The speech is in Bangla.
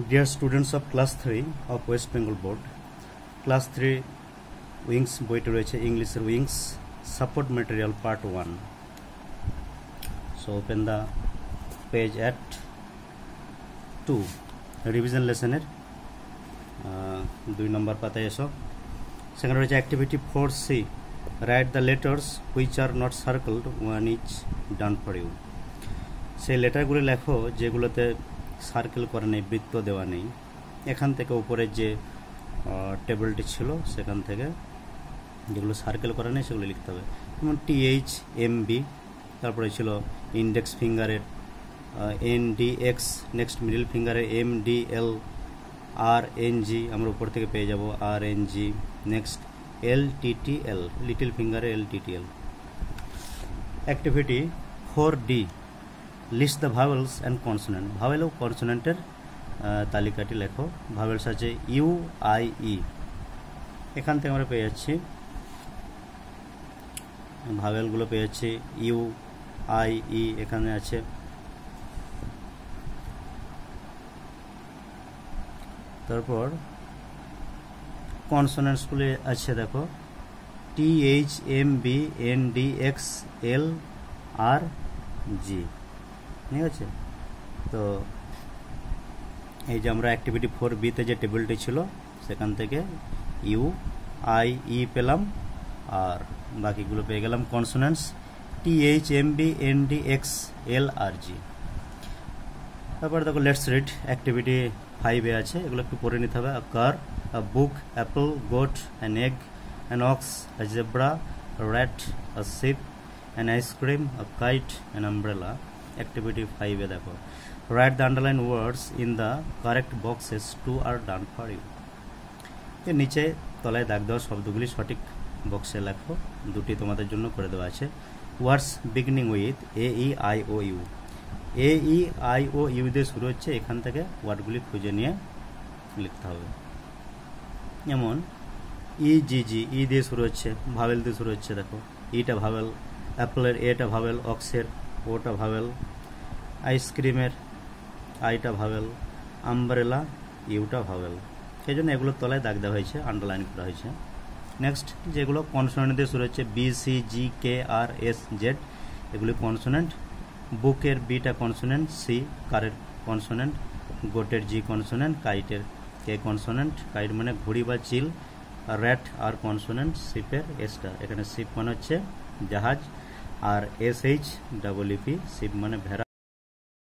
Dear students of class 3 of West Bengal Board, class 3 wings বইটি রয়েছে English wings support material part 1. So open the page at 2 revision lesson এর 2 নম্বর পাতায় এসো। সেখানে রয়েছে activity 4C, write the letters which are not circled when each done for you. সেই লেটারগুলো লেখো যেগুলোতে সার্কেল করা নেই, বৃত্ত দেওয়া নেই। এখান থেকে উপরে যে টেবিলটি ছিল সেখান থেকে যেগুলো সার্কেল করা নেই সেগুলো লিখতে হবে। যেমন THMB, তারপরে ছিল ইন্ডেক্স ফিঙ্গারের NDX, নেক্সট মিডল ফিঙ্গারের MDL, RNG আমরা উপর থেকে পেয়ে যাব RNG, নেক্সট LTTL, লিটল ফিঙ্গারের LTTL। Activity 4D, list the vowels and consonant. Vowel ও কনসোনেন্টের তালিকাটি লেখো। ভাওয়েলস আছে UIE, এখান থেকে আমরা পেয়ে যাচ্ছি ভাওয়েলগুলো পেয়ে যাচ্ছি UIE, এখানে আছে তারপর কনসোনেন্টসগুলি আছে দেখো THMB, NDX, LRG, ঠিক আছে। তো এই যে আমরা অ্যাক্টিভিটি 4Bতে যে টেবিলটি ছিল সেখান থেকে UIE পেলাম, আর বাকিগুলো পেয়ে গেলাম কনসোনেন্টস THMB, NDX, LRG। তারপর দেখো লেটস রিড, অ্যাক্টিভিটি 5এ আছে, এগুলো একটু পড়ে নিতে হবে। A car, a book, apple, goat, an egg, an ox, a zebra, a rat, a ship, an ice cream, a kite, an umbrella. Activity 5এ দেখো, write the underline words in the correct boxes, 2 আর ডান ফর ইউ। এর নিচে তলায় দাগ দেওয়া শব্দগুলি সঠিক বক্সে লেখো, দুটি তোমাদের জন্য করে দেওয়া আছে। ওয়ার্ডস বিগিনিং উইথ AEIOU, AEIOU দিয়ে শুরু হচ্ছে, এখান থেকে ওয়ার্ডগুলি খুঁজে নিয়ে লিখতে হবে। যেমন EGG, ই দিয়ে শুরু হচ্ছে, ভাওয়েল দিয়ে শুরু হচ্ছে, দেখো ইটা ভাওয়েল, অ্যাপলের এটা ভাওয়েল, অক্সের ওটা ভাওয়েল, আইসক্রিমের আইটা ভাওয়েল, আমব্রেলা ইউটা ভাওয়েল। সেই জন্য এগুলোর তলায় দাগ দেওয়া হয়েছে, আন্ডারলাইন করা হয়েছে। নেক্সট যেগুলো কনসোনেন্ট দিয়ে শুরু হচ্ছে BCGKRSZ, এগুলি কনসোনেন্ট। বুকের বিটা কনসোনেন্ট, সি কারের কনসোনেন্ট, গোটের জি কনসোনেন্ট, কাইটের কে কনসোনেন্ট, কাইট মানে ঘুড়ি বা চিল, র্যাট আর কনসোনেন্ট, শিপের এসটা, এখানে শিপ মানে হচ্ছে জাহাজ, আর SHEEP, শিপ মানে ভেড়া।